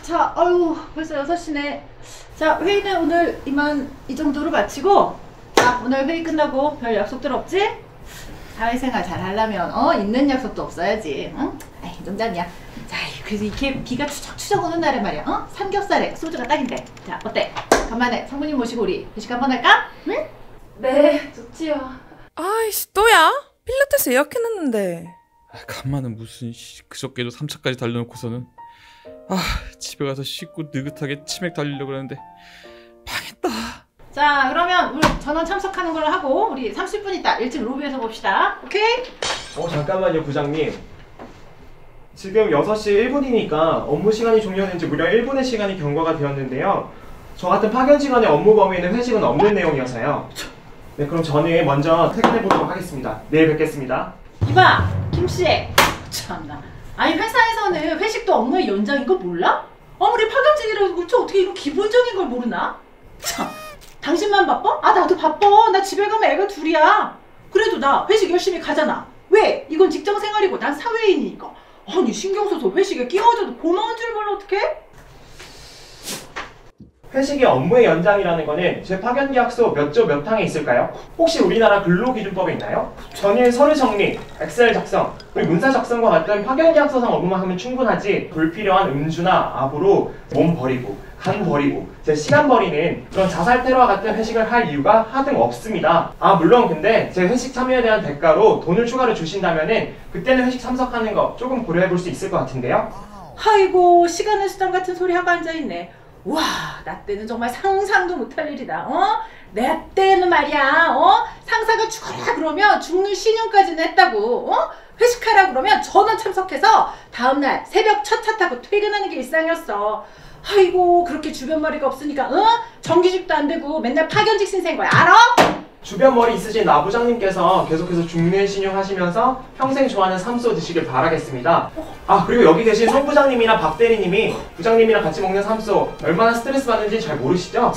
자, 아유, 벌써 6시네. 자, 회의는 오늘 이 정도로 마치고, 자, 오늘 회의 끝나고 별 약속들 없지? 사회생활 잘 하려면, 있는 약속도 없어야지, 응? 아이, 농담이야. 자, 그래서 이렇게 비가 추적추적 오는 날에 말이야, 삼겹살에 소주가 딱인데. 자, 어때? 간만에 상무님 모시고 우리 회식 한번 할까? 응? 네, 좋지요. 아이씨, 또야? 필라테스 예약해놨는데. 간만에 무슨 그저께도 3차까지 달려놓고서는 집에 가서 씻고 느긋하게 치맥 달리려고 그러는데 망했다. 자, 그러면 우리 전원 참석하는 걸로 하고 우리 30분 있다 일찍 로비에서 봅시다. 오케이? 잠깐만요, 부장님. 지금 6시 1분이니까 업무 시간이 종료된 지 무려 1분의 시간이 경과가 되었는데요. 저 같은 파견 직원의 업무 범위에는 회식은 없는 내용이어서요. 네, 그럼 저는 먼저 퇴근해 보도록 하겠습니다. 내일 뵙겠습니다. 이봐, 김씨. 참나. 아니, 회사에서는 회식도 업무의 연장인 거 몰라? 아무리 파견직이라도 그렇지 어떻게 이런 기본적인 걸 모르나? 참, 당신만 바빠? 나도 바빠. 나 집에 가면 애가 둘이야. 그래도 나 회식 열심히 가잖아. 왜? 이건 직장생활이고 난 사회인이니까. 아니, 신경 써서 회식에 끼워줘도 고마운 줄 몰라 어떡해? 회식이 업무의 연장이라는 거는 제 파견 계약서 몇 조 몇 항에 있을까요? 혹시 우리나라 근로기준법에 있나요? 전일 서류 정리, 엑셀 작성, 그리고 문서 작성과 같은 파견 계약서상 업무만 하면 충분하지 불필요한 음주나 압으로 몸 버리고 간 버리고 제 시간 버리는 그런 자살 테러와 같은 회식을 할 이유가 하등 없습니다. 물론 근데 제 회식 참여에 대한 대가로 돈을 추가로 주신다면은 그때는 회식 참석하는 거 조금 고려해 볼 수 있을 것 같은데요? 아이고, 시간의 수단 같은 소리 하고 앉아있네. 와, 나 때는 정말 상상도 못할 일이다. 내 때는 말이야, 상사가 죽어라 그러면 죽는 신용까지는 했다고. 회식하라 그러면 전원 참석해서 다음날 새벽 첫 차 타고 퇴근하는 게 일상이었어. 아이고, 그렇게 주변 머리가 없으니까 정규직도 안 되고 맨날 파견직 신세인 거야, 알아? 주변 머리 있으신 나 부장님께서 계속해서 죽는 신용 하시면서 평생 좋아하는 삼소 드시길 바라겠습니다. 그리고 여기 계신 송 부장님이나 박 대리님이 부장님이랑 같이 먹는 삼소 얼마나 스트레스 받는지 잘 모르시죠?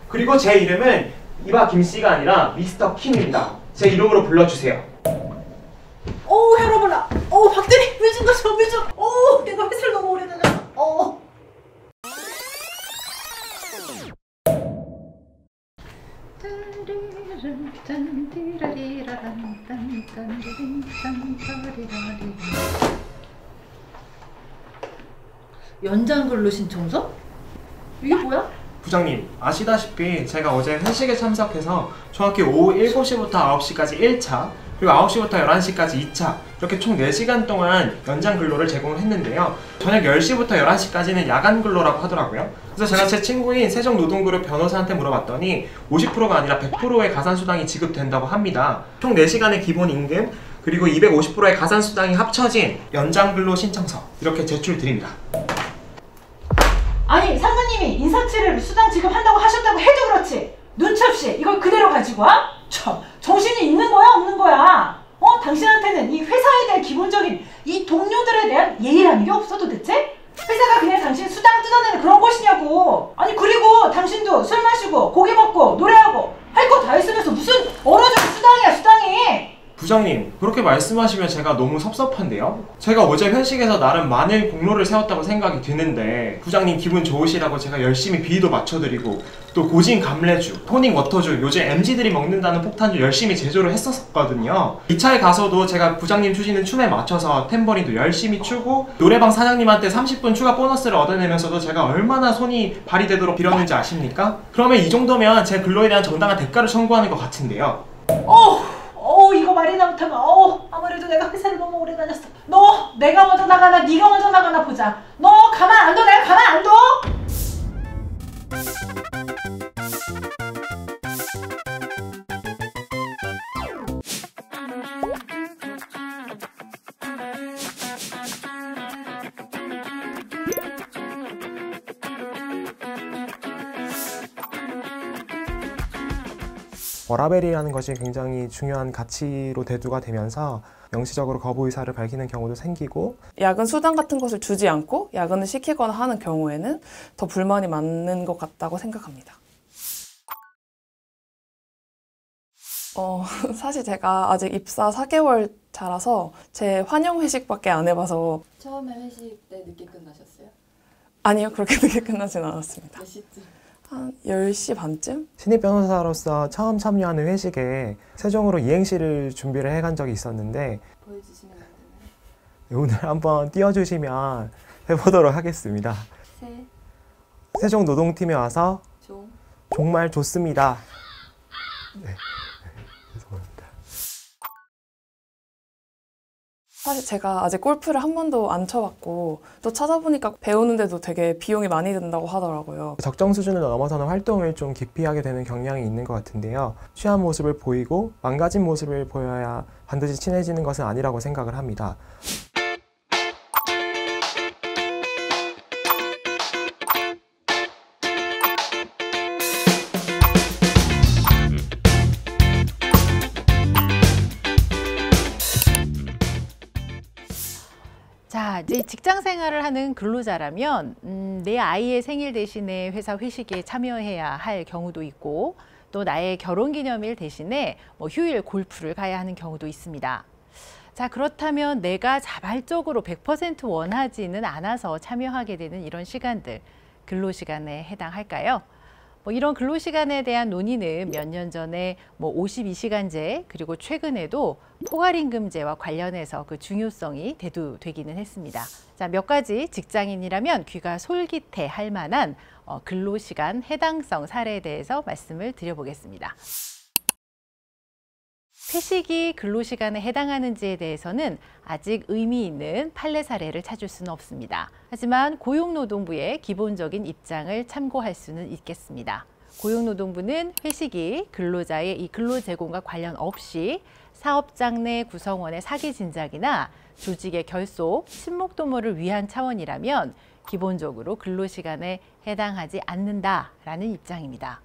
그리고 제 이름은 이봐 김씨가 아니라 미스터 킴입니다. 제 이름으로 불러주세요. 혈압올라. 박 대리, 왜 준 거죠? 왜 줘? 내가 회사를 너무 오래 다녔어. 연장 근로 신청서? 이게 뭐야? 부장님, 아시다시피 제가 어제 회식에 참석해서 정확히 오후 7시부터 9시까지 1차 그리고 9시부터 11시까지 2차 이렇게 총 4시간 동안 연장 근로를 제공을 했는데요. 저녁 10시부터 11시까지는 야간 근로라고 하더라고요. 그래서 제가 제 친구인 세종노동그룹 변호사한테 물어봤더니 50%가 아니라 100%의 가산수당이 지급된다고 합니다. 총 4시간의 기본 임금 그리고 250%의 가산수당이 합쳐진 연장 근로 신청서 이렇게 제출드립니다. 아니, 상무님이 인사치레로 수당 지급한다고 하셨다고 해도 그렇지 눈치 없이 이걸 그대로 가지고 와? 참, 정신이 있는 거야 없는 거야? 당신한테는 이 회사에 대한 기본적인 이 동료들에 대한 예의라는 게 없어 도대체? 회사가 그냥 당신 수당 뜯어내는 그런 곳이냐고. 아니, 그리고 당신도 술 마시고 고기 먹고 노래하고 할 거 다 했으면서 무슨 얼어죽은 수당이야 수당이. 부장님, 그렇게 말씀하시면 제가 너무 섭섭한데요? 제가 어제 회식에서 나름 많은 공로를 세웠다고 생각이 드는데 부장님 기분 좋으시라고 제가 열심히 비위도 맞춰드리고 또 고진 감래주, 토닉 워터주, 요즘 MZ들이 먹는다는 폭탄주 열심히 제조를 했었거든요. 2차에 가서도 제가 부장님 추시는 춤에 맞춰서 탬버린도 열심히 추고 노래방 사장님한테 30분 추가 보너스를 얻어내면서도 제가 얼마나 손이 발휘되도록 빌었는지 아십니까? 그러면 이 정도면 제 근로에 대한 정당한 대가를 청구하는 것 같은데요. 이거 말이나 못하면 아무래도 내가 회사를 너무 오래 다녔어. 너 내가 먼저 나가나 네가 먼저 나가나 보자. 너 가만 안 둬. 내가 가만 안 둬. 워라밸이라는 것이 굉장히 중요한 가치로 대두가 되면서 명시적으로 거부 의사를 밝히는 경우도 생기고 야근 수당 같은 것을 주지 않고 야근을 시키거나 하는 경우에는 더 불만이 많은 것 같다고 생각합니다. 사실 제가 아직 입사 4개월 자라서 제 환영 회식밖에 안 해봐서. 처음에 회식 때 늦게 끝나셨어요? 아니요, 그렇게 늦게 끝나진 않았습니다. 몇 시쯤? 한 10시 반쯤? 신입 변호사로서 처음 참여하는 회식에 세종으로 이행시를 준비를 해간 적이 있었는데 보여주시면 안 되나요? 오늘 한번 띄워주시면 해보도록 하겠습니다. 세종 노동팀에 와서 정말 좋습니다. 네. 죄송합니다. 사실 제가 아직 골프를 한 번도 안 쳐봤고 또 찾아보니까 배우는데도 되게 비용이 많이 든다고 하더라고요. 적정 수준을 넘어서는 활동을 좀 기피하게 되는 경향이 있는 것 같은데요. 취한 모습을 보이고 망가진 모습을 보여야 반드시 친해지는 것은 아니라고 생각을 합니다. 자, 이제 직장 생활을 하는 근로자라면 내 아이의 생일 대신에 회사 회식에 참여해야 할 경우도 있고 또 나의 결혼기념일 대신에 휴일 골프를 가야 하는 경우도 있습니다. 자, 그렇다면 내가 자발적으로 100% 원하지는 않아서 참여하게 되는 이런 시간들, 근로시간에 해당할까요? 이런 근로시간에 대한 논의는 몇 년 전에 52시간제 그리고 최근에도 포괄임금제와 관련해서 그 중요성이 대두되기는 했습니다. 자, 몇 가지 직장인이라면 귀가 솔깃해할 만한 근로시간 해당성 사례에 대해서 말씀을 드려보겠습니다. 회식이 근로시간에 해당하는지에 대해서는 아직 의미 있는 판례 사례를 찾을 수는 없습니다. 하지만 고용노동부의 기본적인 입장을 참고할 수는 있겠습니다. 고용노동부는 회식이 근로자의 이 근로 제공과 관련 없이 사업장 내 구성원의 사기 진작이나 조직의 결속, 친목 도모를 위한 차원이라면 기본적으로 근로시간에 해당하지 않는다라는 입장입니다.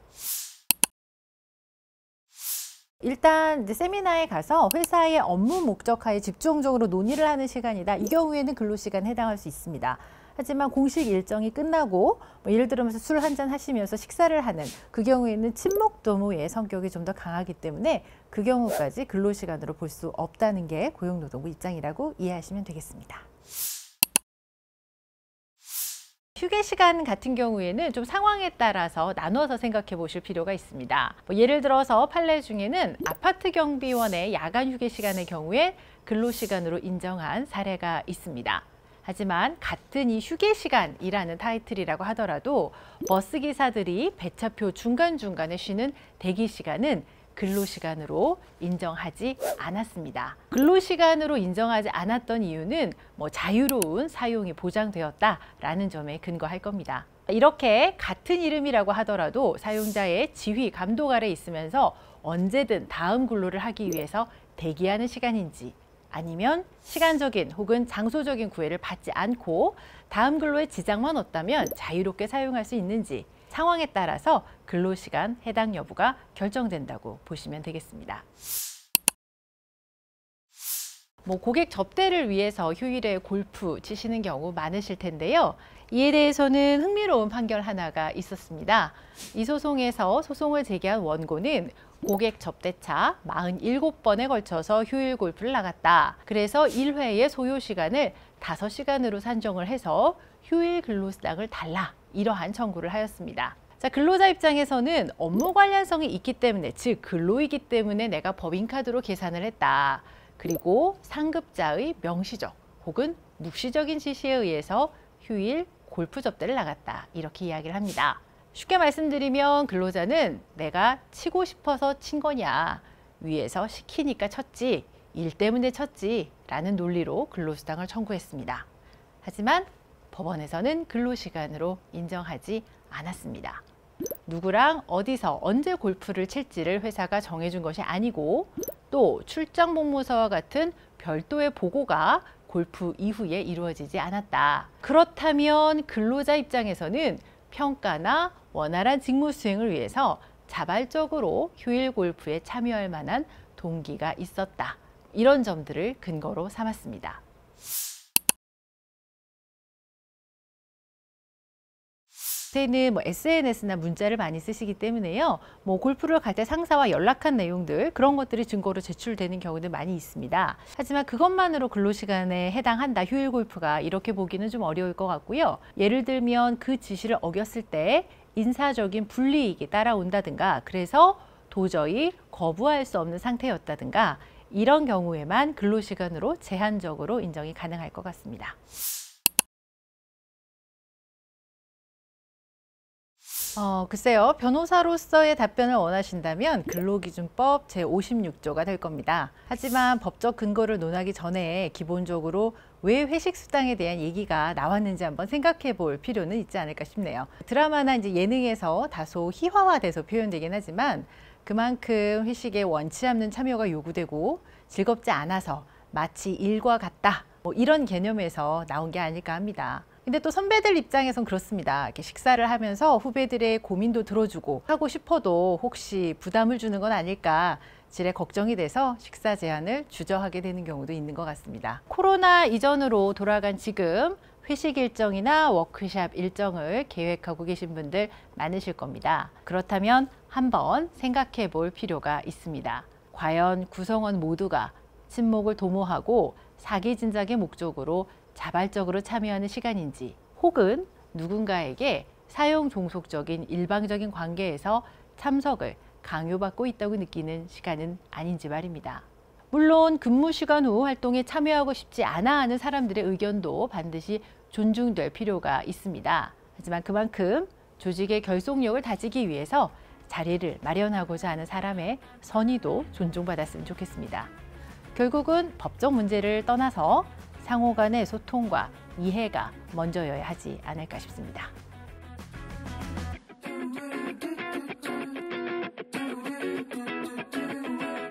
일단 이제 세미나에 가서 회사의 업무 목적하에 집중적으로 논의를 하는 시간이다. 이 경우에는 근로시간에 해당할 수 있습니다. 하지만 공식 일정이 끝나고 예를 들면서 술 한잔 하시면서 식사를 하는 그 경우에는 친목도모의 성격이 좀 더 강하기 때문에 그 경우까지 근로시간으로 볼 수 없다는 게 고용노동부 입장이라고 이해하시면 되겠습니다. 휴게 시간 같은 경우에는 좀 상황에 따라서 나눠서 생각해 보실 필요가 있습니다. 예를 들어서 판례 중에는 아파트 경비원의 야간 휴게 시간의 경우에 근로시간으로 인정한 사례가 있습니다. 하지만 같은 이 휴게 시간이라는 타이틀이라고 하더라도 버스기사들이 배차표 중간중간에 쉬는 대기 시간은 근로시간으로 인정하지 않았습니다. 근로시간으로 인정하지 않았던 이유는 자유로운 사용이 보장되었다라는 점에 근거할 겁니다. 이렇게 같은 이름이라고 하더라도 사용자의 지휘, 감독 아래 있으면서 언제든 다음 근로를 하기 위해서 대기하는 시간인지 아니면 시간적인 혹은 장소적인 구애를 받지 않고 다음 근로에 지장만 없다면 자유롭게 사용할 수 있는지 상황에 따라서 근로시간 해당 여부가 결정된다고 보시면 되겠습니다. 고객 접대를 위해서 휴일에 골프 치시는 경우 많으실 텐데요. 이에 대해서는 흥미로운 판결 하나가 있었습니다. 이 소송에서 소송을 제기한 원고는 고객 접대차 47번에 걸쳐서 휴일 골프를 나갔다. 그래서 1회의 소요 시간을 5시간으로 산정을 해서 휴일 근로수당을 달라. 이러한 청구를 하였습니다. 자, 근로자 입장에서는 업무 관련성이 있기 때문에, 즉 근로이기 때문에 내가 법인카드로 계산을 했다. 그리고 상급자의 명시적 혹은 묵시적인 지시에 의해서 휴일 골프 접대를 나갔다. 이렇게 이야기를 합니다. 쉽게 말씀드리면 근로자는 내가 치고 싶어서 친 거냐, 위에서 시키니까 쳤지, 일 때문에 쳤지 라는 논리로 근로수당을 청구했습니다. 하지만 법원에서는 근로시간으로 인정하지 않았습니다. 누구랑 어디서 언제 골프를 칠지를 회사가 정해준 것이 아니고 또 출장 복무서와 같은 별도의 보고가 골프 이후에 이루어지지 않았다. 그렇다면 근로자 입장에서는 평가나 원활한 직무 수행을 위해서 자발적으로 휴일 골프에 참여할 만한 동기가 있었다. 이런 점들을 근거로 삼았습니다. 요새는 SNS나 문자를 많이 쓰시기 때문에요. 골프를 갈 때 상사와 연락한 내용들 그런 것들이 증거로 제출되는 경우도 많이 있습니다. 하지만 그것만으로 근로시간에 해당한다, 휴일 골프가, 이렇게 보기는 좀 어려울 것 같고요. 예를 들면 그 지시를 어겼을 때 인사적인 불이익이 따라온다든가, 그래서 도저히 거부할 수 없는 상태였다든가, 이런 경우에만 근로시간으로 제한적으로 인정이 가능할 것 같습니다. 글쎄요. 변호사로서의 답변을 원하신다면 근로기준법 제56조가 될 겁니다. 하지만 법적 근거를 논하기 전에 기본적으로 왜 회식 수당에 대한 얘기가 나왔는지 한번 생각해 볼 필요는 있지 않을까 싶네요. 드라마나 이제 예능에서 다소 희화화돼서 표현되긴 하지만 그만큼 회식에 원치 않는 참여가 요구되고 즐겁지 않아서 마치 일과 같다, 이런 개념에서 나온 게 아닐까 합니다. 근데 또 선배들 입장에선 그렇습니다. 이렇게 식사를 하면서 후배들의 고민도 들어주고 하고 싶어도 혹시 부담을 주는 건 아닐까 지레 걱정이 돼서 식사 제한을 주저하게 되는 경우도 있는 것 같습니다. 코로나 이전으로 돌아간 지금 회식 일정이나 워크숍 일정을 계획하고 계신 분들 많으실 겁니다. 그렇다면 한번 생각해 볼 필요가 있습니다. 과연 구성원 모두가 친목을 도모하고 사기 진작의 목적으로 자발적으로 참여하는 시간인지, 혹은 누군가에게 사용 종속적인 일방적인 관계에서 참석을 강요받고 있다고 느끼는 시간은 아닌지 말입니다. 물론 근무 시간 후 활동에 참여하고 싶지 않아 하는 사람들의 의견도 반드시 존중될 필요가 있습니다. 하지만 그만큼 조직의 결속력을 다지기 위해서 자리를 마련하고자 하는 사람의 선의도 존중받았으면 좋겠습니다. 결국은 법적 문제를 떠나서 상호 간의 소통과 이해가 먼저여야 하지 않을까 싶습니다.